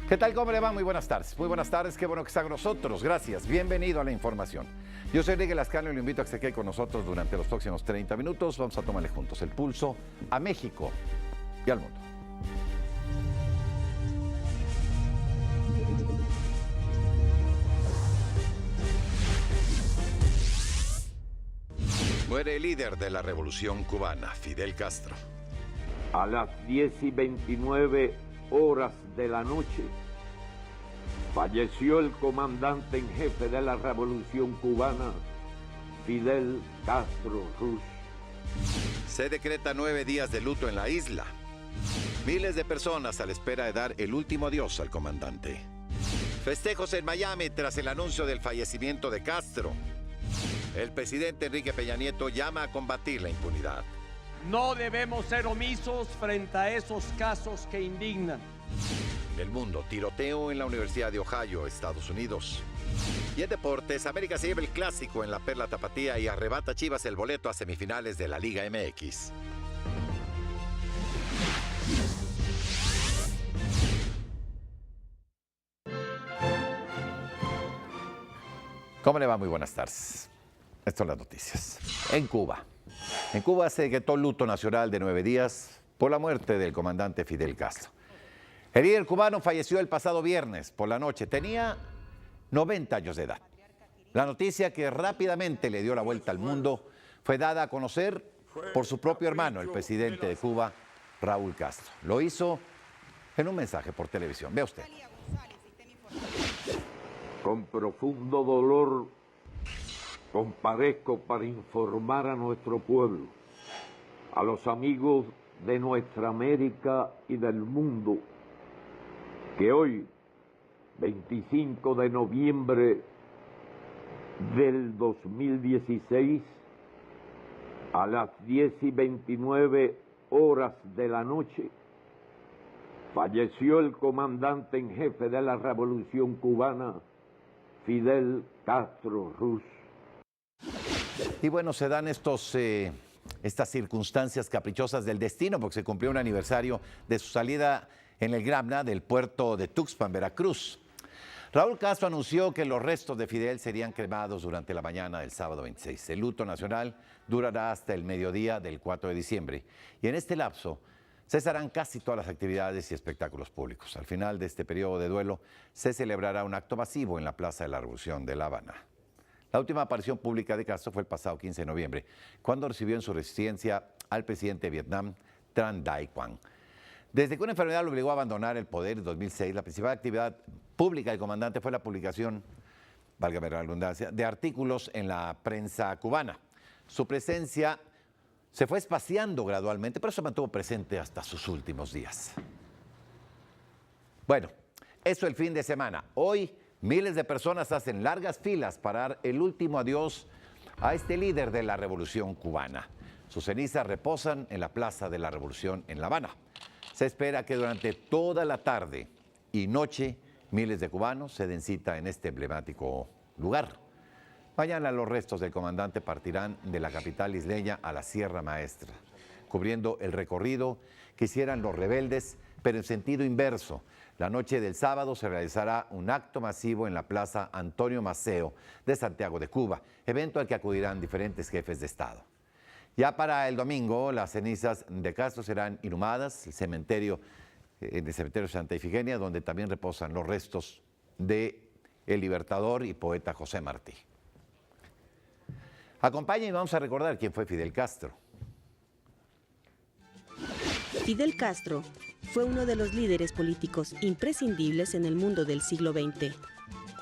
¿Qué tal? ¿Cómo le va? Muy buenas tardes. Muy buenas tardes, qué bueno que está con nosotros. Gracias. Bienvenido a la información. Yo soy Enrique Lascano y lo invito a que se quede con nosotros durante los próximos 30 minutos. Vamos a tomarle juntos el pulso a México y al mundo. Muere el líder de la revolución cubana, Fidel Castro. A las 10:29 horas de la noche, falleció el comandante en jefe de la revolución cubana, Fidel Castro Ruz. Se decreta 9 días de luto en la isla. Miles de personas a la espera de dar el último adiós al comandante. Festejos en Miami tras el anuncio del fallecimiento de Castro. El presidente Enrique Peña Nieto llama a combatir la impunidad. No debemos ser omisos frente a esos casos que indignan. El mundo, tiroteo en la Universidad de Ohio, Estados Unidos. Y en deportes, América se lleva el clásico en la Perla Tapatía y arrebata a Chivas el boleto a semifinales de la Liga MX. ¿Cómo le va? Muy buenas tardes. Estas son las noticias. En Cuba se decretó luto nacional de 9 días por la muerte del comandante Fidel Castro. El líder cubano falleció el pasado viernes por la noche. Tenía 90 años de edad. La noticia que rápidamente le dio la vuelta al mundo fue dada a conocer por su propio hermano, el presidente de Cuba, Raúl Castro. Lo hizo en un mensaje por televisión. Vea usted. Con profundo dolor comparezco para informar a nuestro pueblo, a los amigos de nuestra América y del mundo, que hoy, 25 de noviembre del 2016, a las 10:29 horas de la noche, falleció el comandante en jefe de la revolución cubana, Fidel Castro Ruz. Y bueno, se dan estas circunstancias caprichosas del destino, porque se cumplió un aniversario de su salida en el Gramna del puerto de Tuxpan, Veracruz. Raúl Castro anunció que los restos de Fidel serían cremados durante la mañana del sábado 26. El luto nacional durará hasta el mediodía del 4 de diciembre. Y en este lapso cesarán casi todas las actividades y espectáculos públicos. Al final de este periodo de duelo se celebrará un acto masivo en la Plaza de la Revolución de La Habana. La última aparición pública de Castro fue el pasado 15 de noviembre, cuando recibió en su residencia al presidente de Vietnam, Tran Dai Quang. Desde que una enfermedad lo obligó a abandonar el poder en 2006, la principal actividad pública del comandante fue la publicación, válgame la redundancia, de artículos en la prensa cubana. Su presencia se fue espaciando gradualmente, pero se mantuvo presente hasta sus últimos días. Bueno, eso el fin de semana. Hoy miles de personas hacen largas filas para dar el último adiós a este líder de la revolución cubana. Sus cenizas reposan en la Plaza de la Revolución en La Habana. Se espera que durante toda la tarde y noche miles de cubanos se den cita en este emblemático lugar. Mañana los restos del comandante partirán de la capital isleña a la Sierra Maestra, cubriendo el recorrido que hicieran los rebeldes, pero en sentido inverso. La noche del sábado se realizará un acto masivo en la Plaza Antonio Maceo de Santiago de Cuba, evento al que acudirán diferentes jefes de Estado. Ya para el domingo, las cenizas de Castro serán inhumadas en el cementerio Santa Ifigenia, donde también reposan los restos del libertador y poeta José Martí. Acompáñenme y vamos a recordar quién fue Fidel Castro. Fidel Castro fue uno de los líderes políticos imprescindibles en el mundo del siglo XX.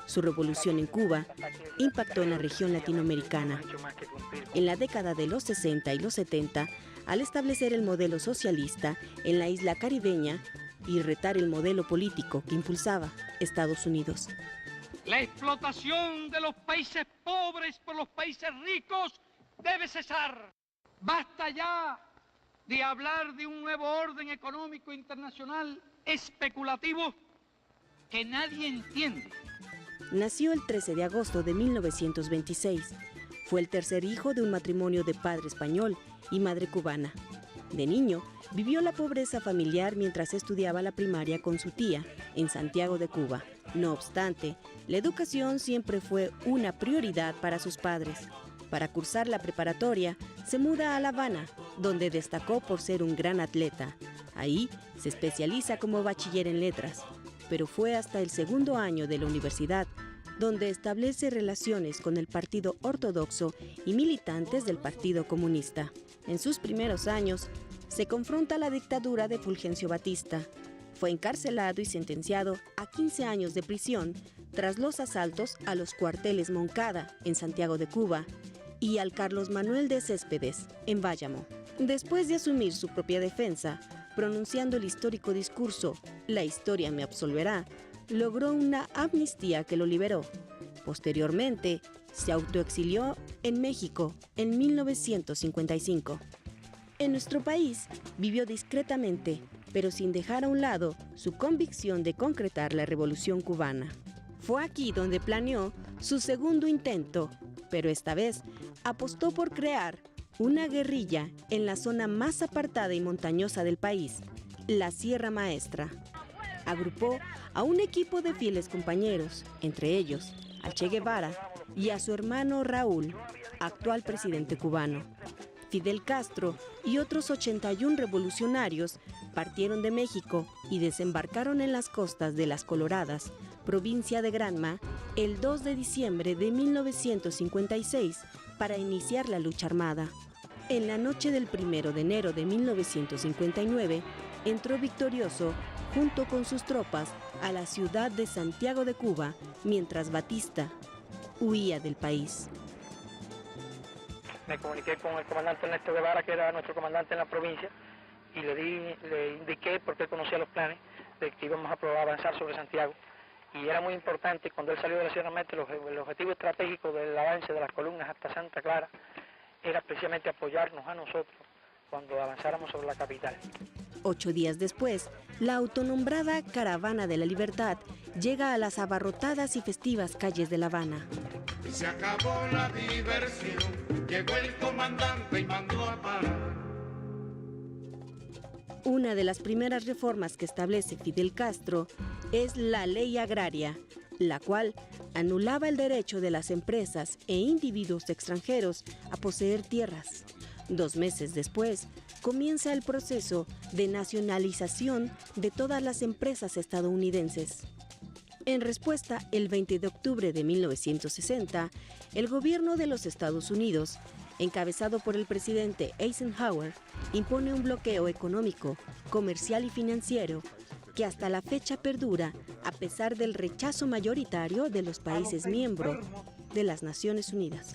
Su revolución en Cuba impactó en la región latinoamericana. En la década de los 60 y los 70, al establecer el modelo socialista en la isla caribeña y retar el modelo político que impulsaba Estados Unidos. La explotación de los países pobres por los países ricos debe cesar. Basta ya de hablar de un nuevo orden económico internacional especulativo que nadie entiende. Nació el 13 de agosto de 1926. Fue el tercer hijo de un matrimonio de padre español y madre cubana. De niño, vivió la pobreza familiar mientras estudiaba la primaria con su tía en Santiago de Cuba. No obstante, la educación siempre fue una prioridad para sus padres. Para cursar la preparatoria, se muda a La Habana, donde destacó por ser un gran atleta. Ahí se especializa como bachiller en letras, pero fue hasta el segundo año de la universidad donde establece relaciones con el Partido Ortodoxo y militantes del Partido Comunista. En sus primeros años, se confronta a la dictadura de Fulgencio Batista. Fue encarcelado y sentenciado a 15 años de prisión tras los asaltos a los cuarteles Moncada, en Santiago de Cuba, y al Carlos Manuel de Céspedes, en Bayamo. Después de asumir su propia defensa, pronunciando el histórico discurso «La historia me absolverá», logró una amnistía que lo liberó. Posteriormente, se autoexilió en México en 1955. En nuestro país, vivió discretamente, pero sin dejar a un lado su convicción de concretar la Revolución cubana. Fue aquí donde planeó su segundo intento, pero esta vez apostó por crear una guerrilla en la zona más apartada y montañosa del país, la Sierra Maestra. Agrupó a un equipo de fieles compañeros, entre ellos a Che Guevara y a su hermano Raúl, actual presidente cubano. Fidel Castro y otros 81 revolucionarios partieron de México y desembarcaron en las costas de Las Coloradas, provincia de Granma, el 2 de diciembre de 1956 para iniciar la lucha armada. En la noche del 1 de enero de 1959, entró victorioso junto con sus tropas a la ciudad de Santiago de Cuba, mientras Batista huía del país. Me comuniqué con el comandante Ernesto Guevara, que era nuestro comandante en la provincia, y le indiqué, porque él conocía los planes, de que íbamos a avanzar sobre Santiago. Y era muy importante, cuando él salió de la Sierra Maestra, el objetivo estratégico del avance de las columnas hasta Santa Clara era precisamente apoyarnos a nosotros cuando avanzáramos sobre la capital. 8 días después, la autonombrada Caravana de la Libertad llega a las abarrotadas y festivas calles de La Habana. Se acabó la diversión, llegó el comandante y mandó a parar. Una de las primeras reformas que establece Fidel Castro es la Ley Agraria, la cual anulaba el derecho de las empresas e individuos extranjeros a poseer tierras. 2 meses después, comienza el proceso de nacionalización de todas las empresas estadounidenses. En respuesta, el 20 de octubre de 1960, el gobierno de los Estados Unidos, encabezado por el presidente Eisenhower, impone un bloqueo económico, comercial y financiero que hasta la fecha perdura a pesar del rechazo mayoritario de los países miembros de las Naciones Unidas.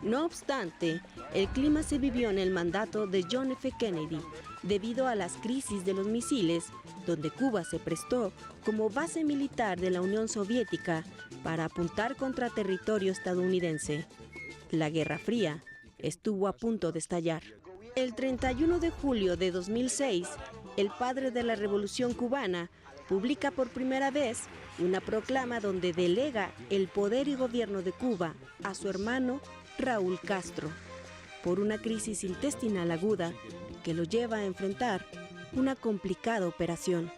No obstante, el clima se vivió en el mandato de John F. Kennedy debido a las crisis de los misiles, donde Cuba se prestó como base militar de la Unión Soviética para apuntar contra territorio estadounidense. La Guerra Fría estuvo a punto de estallar. El 31 de julio de 2006, el padre de la Revolución cubana publica por primera vez una proclama donde delega el poder y gobierno de Cuba a su hermano Raúl Castro, por una crisis intestinal aguda que lo lleva a enfrentar una complicada operación.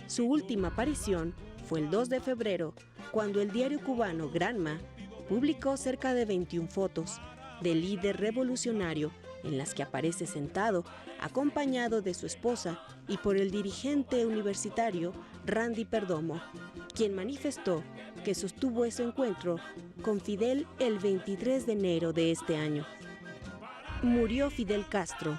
Su última aparición fue el 2 de febrero, cuando el diario cubano Granma publicó cerca de 21 fotos del líder revolucionario en las que aparece sentado, acompañado de su esposa y por el dirigente universitario Randy Perdomo, quien manifestó que sostuvo ese encuentro con Fidel el 23 de enero de este año. Murió Fidel Castro,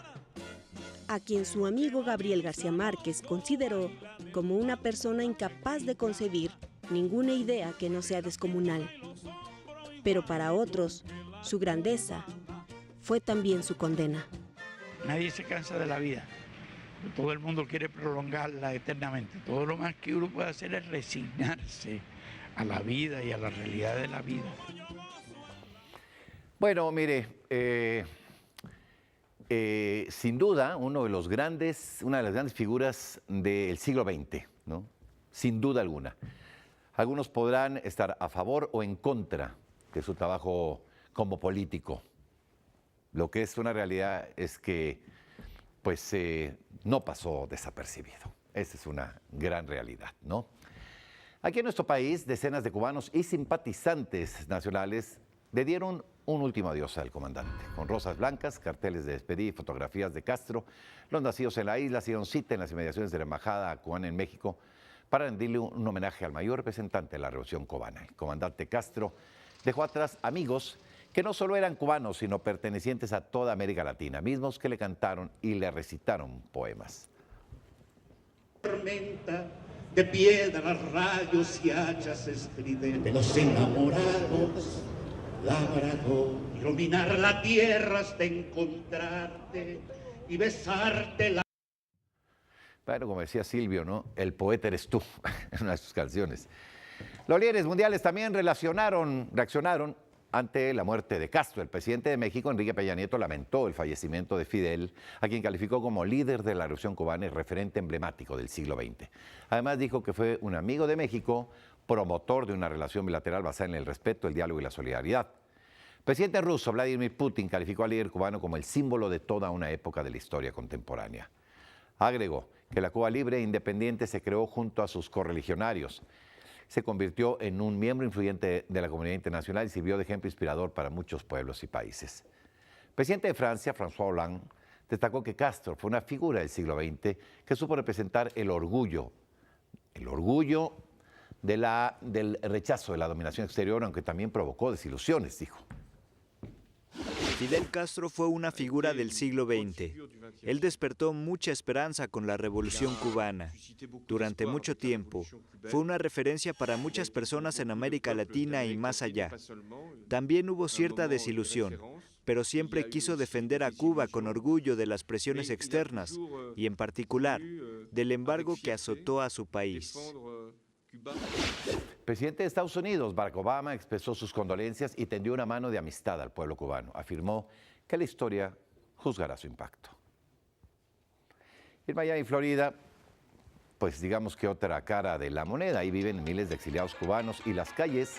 a quien su amigo Gabriel García Márquez consideró como una persona incapaz de concebir ninguna idea que no sea descomunal. Pero para otros, su grandeza fue también su condena. Nadie se cansa de la vida. Todo el mundo quiere prolongarla eternamente. Todo lo más que uno puede hacer es resignarse a la vida y a la realidad de la vida. Bueno, mire, sin duda, una de las grandes figuras del siglo XX, ¿no? Sin duda alguna. Algunos podrán estar a favor o en contra de su trabajo como político. Lo que es una realidad es que pues no pasó desapercibido. Esa es una gran realidad, ¿no? Aquí en nuestro país, decenas de cubanos y simpatizantes nacionales le dieron un último adiós al comandante. Con rosas blancas, carteles de despedida y fotografías de Castro, los nacidos en la isla se dieron cita en las inmediaciones de la Embajada cubana en México para rendirle un homenaje al mayor representante de la Revolución cubana. El comandante Castro dejó atrás amigos que no solo eran cubanos, sino pertenecientes a toda América Latina, mismos que le cantaron y le recitaron poemas. Tormenta de piedras, rayos y hachas estridentes de los enamorados, labrador, iluminar la tierra hasta encontrarte y besarte la... Bueno, como decía Silvio, ¿no? El poeta eres tú, en una de sus canciones. Los líderes mundiales también reaccionaron ante la muerte de Castro. El presidente de México, Enrique Peña Nieto, lamentó el fallecimiento de Fidel, a quien calificó como líder de la Revolución cubana y referente emblemático del siglo XX. Además dijo que fue un amigo de México, promotor de una relación bilateral basada en el respeto, el diálogo y la solidaridad. El presidente ruso, Vladimir Putin, calificó al líder cubano como el símbolo de toda una época de la historia contemporánea. Agregó que la Cuba libre e independiente se creó junto a sus correligionarios. Se convirtió en un miembro influyente de la comunidad internacional y sirvió de ejemplo inspirador para muchos pueblos y países. El presidente de Francia, François Hollande, destacó que Castro fue una figura del siglo XX que supo representar el orgullo del rechazo de la dominación exterior, aunque también provocó desilusiones, dijo. Fidel Castro fue una figura del siglo XX. Él despertó mucha esperanza con la Revolución cubana. Durante mucho tiempo, fue una referencia para muchas personas en América Latina y más allá. También hubo cierta desilusión, pero siempre quiso defender a Cuba con orgullo de las presiones externas y, en particular, del embargo que azotó a su país. El presidente de Estados Unidos, Barack Obama, expresó sus condolencias y tendió una mano de amistad al pueblo cubano. Afirmó que la historia juzgará su impacto. En Miami, Florida, pues digamos que otra cara de la moneda. Ahí viven miles de exiliados cubanos y las calles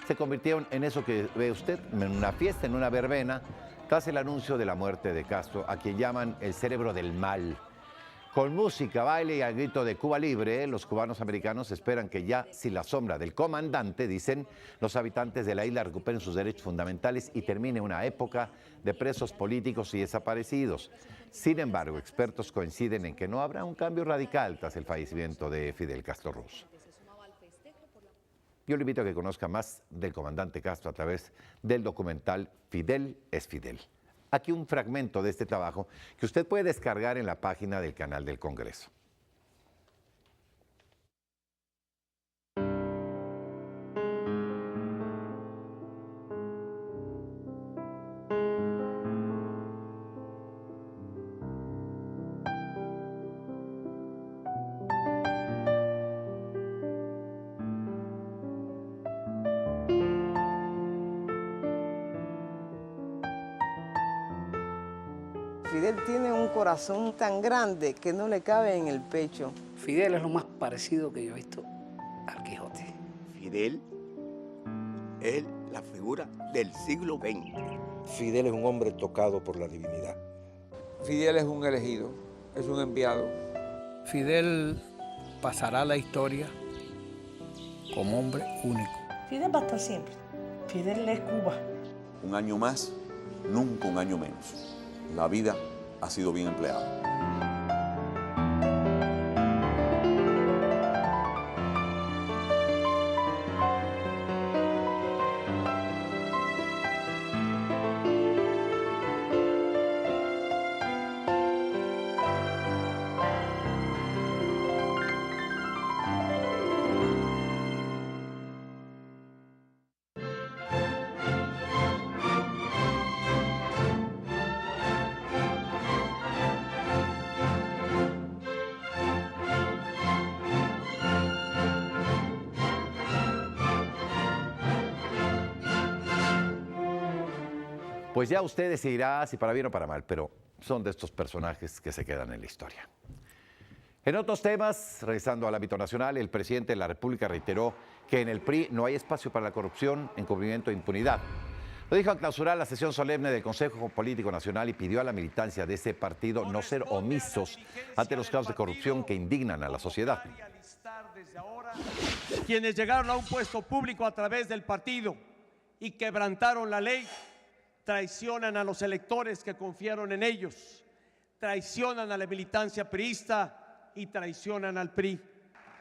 se convirtieron en eso que ve usted, en una fiesta, en una verbena, tras el anuncio de la muerte de Castro, a quien llaman el cerebro del mal. Con música, baile y al grito de Cuba libre, los cubanos americanos esperan que ya sin la sombra del comandante, dicen, los habitantes de la isla recuperen sus derechos fundamentales y termine una época de presos políticos y desaparecidos. Sin embargo, expertos coinciden en que no habrá un cambio radical tras el fallecimiento de Fidel Castro Ruz. Yo le invito a que conozca más del comandante Castro a través del documental Fidel es Fidel. Aquí un fragmento de este trabajo que usted puede descargar en la página del canal del Congreso. Fidel tiene un corazón tan grande que no le cabe en el pecho. Fidel es lo más parecido que yo he visto al Quijote. Fidel es la figura del siglo XX. Fidel es un hombre tocado por la divinidad. Fidel es un elegido, es un enviado. Fidel pasará a la historia como hombre único. Fidel va a estar siempre. Fidel es Cuba. Un año más, nunca un año menos. La vida ha sido bien empleada. Pues ya usted decidirá si para bien o para mal, pero son de estos personajes que se quedan en la historia. En otros temas, regresando al ámbito nacional, el presidente de la República reiteró que en el PRI no hay espacio para la corrupción, encubrimiento e impunidad. Lo dijo al clausurar la sesión solemne del Consejo Político Nacional y pidió a la militancia de ese partido no ser omisos ante los casos de corrupción que indignan a la sociedad. Quienes llegaron a un puesto público a través del partido y quebrantaron la ley, traicionan a los electores que confiaron en ellos, traicionan a la militancia priista y traicionan al PRI.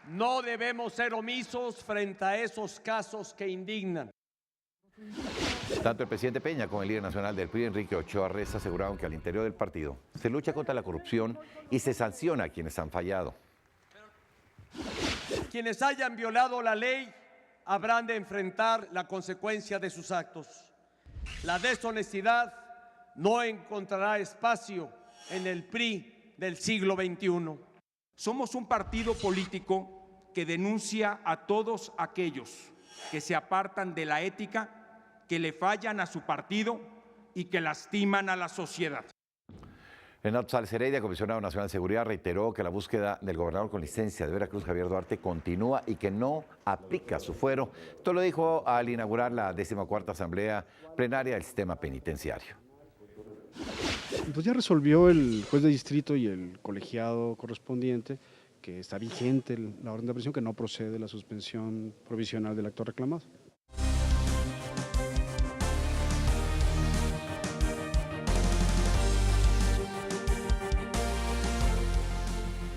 No debemos ser omisos frente a esos casos que indignan. Tanto el presidente Peña como el líder nacional del PRI, Enrique Ochoa Reza, aseguraron que al interior del partido se lucha contra la corrupción y se sanciona a quienes han fallado. Quienes hayan violado la ley habrán de enfrentar la consecuencia de sus actos. La deshonestidad no encontrará espacio en el PRI del siglo XXI. Somos un partido político que denuncia a todos aquellos que se apartan de la ética, que le fallan a su partido y que lastiman a la sociedad. Renato Sales Heredia, comisionado nacional de seguridad, reiteró que la búsqueda del gobernador con licencia de Veracruz, Javier Duarte, continúa y que no aplica su fuero. Esto lo dijo al inaugurar la 14ª Asamblea Plenaria del Sistema Penitenciario. Pues ya resolvió el juez de distrito y el colegiado correspondiente que está vigente la orden de aprehensión, que no procede la suspensión provisional del acto reclamado.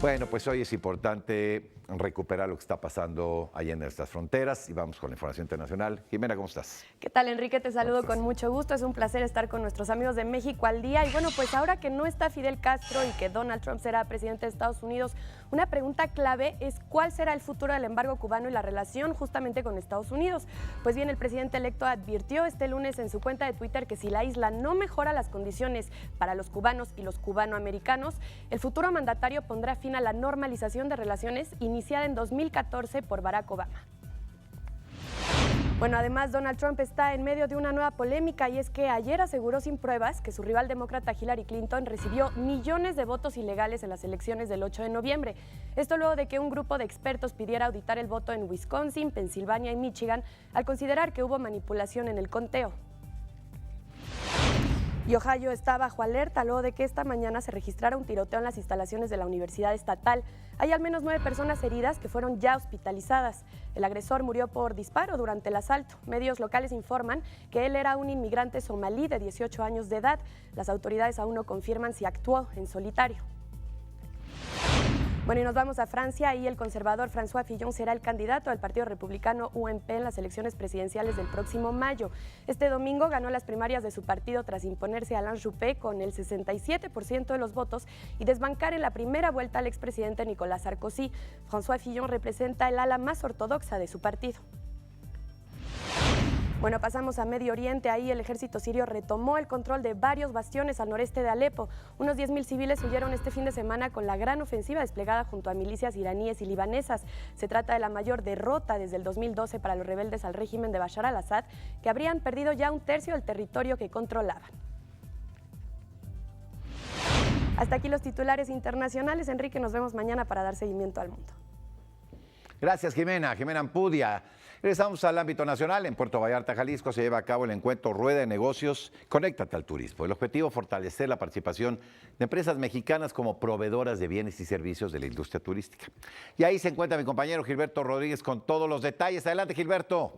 Bueno, pues hoy es importante recuperar lo que está pasando allá en nuestras fronteras y vamos con la información internacional. Jimena, ¿cómo estás? ¿Qué tal, Enrique? Te saludo con mucho gusto. Es un placer estar con nuestros amigos de México al día. Y bueno, pues ahora que no está Fidel Castro y que Donald Trump será presidente de Estados Unidos, una pregunta clave es cuál será el futuro del embargo cubano y la relación justamente con Estados Unidos. Pues bien, el presidente electo advirtió este lunes en su cuenta de Twitter que si la isla no mejora las condiciones para los cubanos y los cubanoamericanos, el futuro mandatario pondrá fin a la normalización de relaciones iniciada en 2014 por Barack Obama. Bueno, además Donald Trump está en medio de una nueva polémica y es que ayer aseguró sin pruebas que su rival demócrata Hillary Clinton recibió millones de votos ilegales en las elecciones del 8 de noviembre. Esto luego de que un grupo de expertos pidiera auditar el voto en Wisconsin, Pensilvania y Michigan al considerar que hubo manipulación en el conteo. Y Ohio está bajo alerta luego de que esta mañana se registrara un tiroteo en las instalaciones de la Universidad Estatal. Hay al menos 9 personas heridas que fueron ya hospitalizadas. El agresor murió por disparo durante el asalto. Medios locales informan que él era un inmigrante somalí de 18 años de edad. Las autoridades aún no confirman si actuó en solitario. Bueno, y nos vamos a Francia. Ahí el conservador François Fillon será el candidato del partido republicano UMP en las elecciones presidenciales del próximo mayo. Este domingo ganó las primarias de su partido tras imponerse a Alain Juppé con el 67% de los votos y desbancar en la primera vuelta al expresidente Nicolas Sarkozy. François Fillon representa el ala más ortodoxa de su partido. Bueno, pasamos a Medio Oriente. Ahí el ejército sirio retomó el control de varios bastiones al noreste de Alepo. Unos 10.000 civiles huyeron este fin de semana con la gran ofensiva desplegada junto a milicias iraníes y libanesas. Se trata de la mayor derrota desde el 2012 para los rebeldes al régimen de Bashar al-Assad, que habrían perdido ya un tercio del territorio que controlaban. Hasta aquí los titulares internacionales. Enrique, nos vemos mañana para dar seguimiento al mundo. Gracias, Jimena. Jimena Ampudia. Regresamos al ámbito nacional. En Puerto Vallarta, Jalisco, se lleva a cabo el encuentro Rueda de Negocios Conéctate al Turismo. El objetivo es fortalecer la participación de empresas mexicanas como proveedoras de bienes y servicios de la industria turística. Y ahí se encuentra mi compañero Gilberto Rodríguez con todos los detalles. Adelante, Gilberto.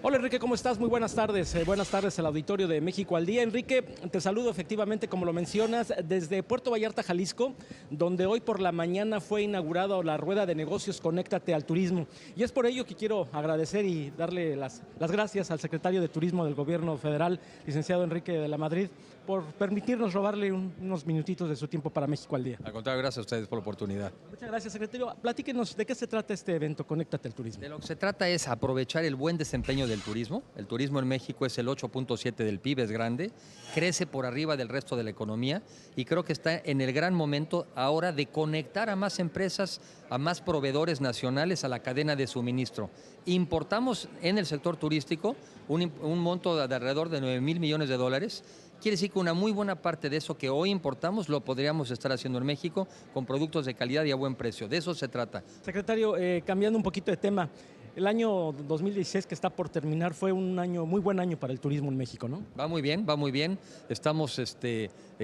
Hola Enrique, ¿cómo estás? Muy buenas tardes. Buenas tardes al auditorio de México al Día. Enrique, te saludo efectivamente, como lo mencionas, desde Puerto Vallarta, Jalisco, donde hoy por la mañana fue inaugurada la Rueda de Negocios Conéctate al Turismo. Y es por ello que quiero agradecer y darle las gracias al secretario de Turismo del Gobierno Federal, licenciado Enrique de la Madrid, por permitirnos robarle unos minutitos de su tiempo para México al Día. Al contrario, gracias a ustedes por la oportunidad. Muchas gracias, secretario. Platíquenos, ¿de qué se trata este evento Conéctate al Turismo? De lo que se trata es aprovechar el buen desempeño del turismo. El turismo en México es el 8.7 del PIB, es grande, crece por arriba del resto de la economía y creo que está en el gran momento ahora de conectar a más empresas, a más proveedores nacionales a la cadena de suministro. Importamos en el sector turístico un monto de alrededor de 9,000 millones de dólares. Quiere decir que una muy buena parte de eso que hoy importamos lo podríamos estar haciendo en México con productos de calidad y a buen precio. De eso se trata. Secretario, cambiando un poquito de tema, El año 2016 que está por terminar fue un año, muy buen año para el turismo en México, ¿no? Va muy bien, va muy bien. Estamos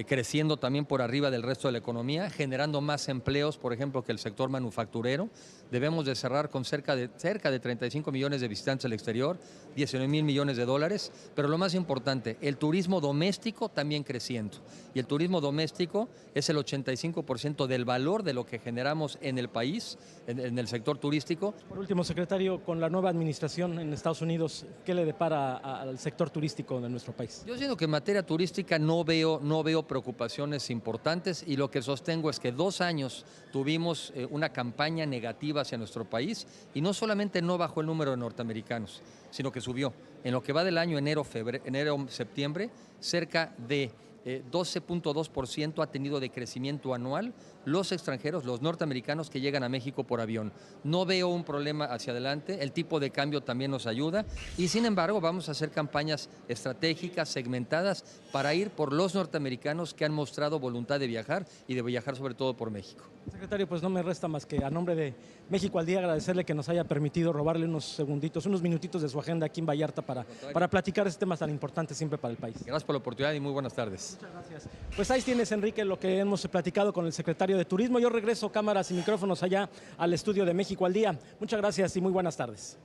creciendo también por arriba del resto de la economía, generando más empleos, por ejemplo, que el sector manufacturero. Debemos de cerrar con cerca de 35 millones de visitantes al exterior, 19,000 millones de dólares, pero lo más importante, el turismo doméstico también creciendo. Y el turismo doméstico es el 85% del valor de lo que generamos en el país, en el sector turístico. Por último, secretario, con la nueva administración en Estados Unidos, ¿qué le depara al sector turístico de nuestro país? Yo siento que en materia turística no veo preocupaciones importantes, y lo que sostengo es que 2 años tuvimos una campaña negativa hacia nuestro país, y no solamente no bajó el número de norteamericanos, sino que subió. En lo que va del año enero-septiembre, cerca de 12.2% ha tenido de crecimiento anual los extranjeros, los norteamericanos que llegan a México por avión. No veo un problema hacia adelante, el tipo de cambio también nos ayuda, y sin embargo vamos a hacer campañas estratégicas, segmentadas, para ir por los norteamericanos que han mostrado voluntad de viajar, y de viajar sobre todo por México. Secretario, pues no me resta más que, a nombre de México al Día, agradecerle que nos haya permitido robarle unos minutitos de su agenda aquí en Vallarta para platicar este tema tan importante siempre para el país. Gracias por la oportunidad y muy buenas tardes. Muchas gracias. Pues ahí tienes, Enrique, lo que hemos platicado con el secretario de Turismo. Yo regreso cámaras y micrófonos allá al estudio de México al Día. Muchas gracias y muy buenas tardes.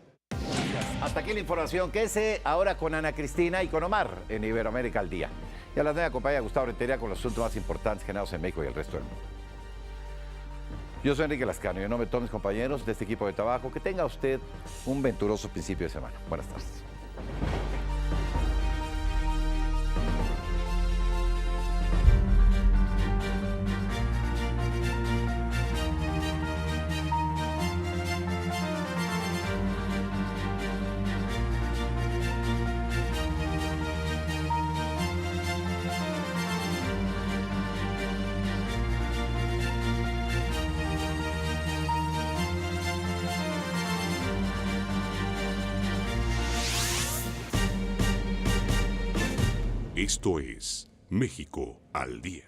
Hasta aquí la información. Quédese ahora con Ana Cristina y con Omar en Iberoamérica al Día. Y a las 9 acompaña Gustavo Rentería con los asuntos más importantes generados en México y el resto del mundo. Yo soy Enrique Lascano y en nombre de todos mis compañeros de este equipo de trabajo, que tenga usted un venturoso principio de semana. Buenas tardes. Esto es México al Día.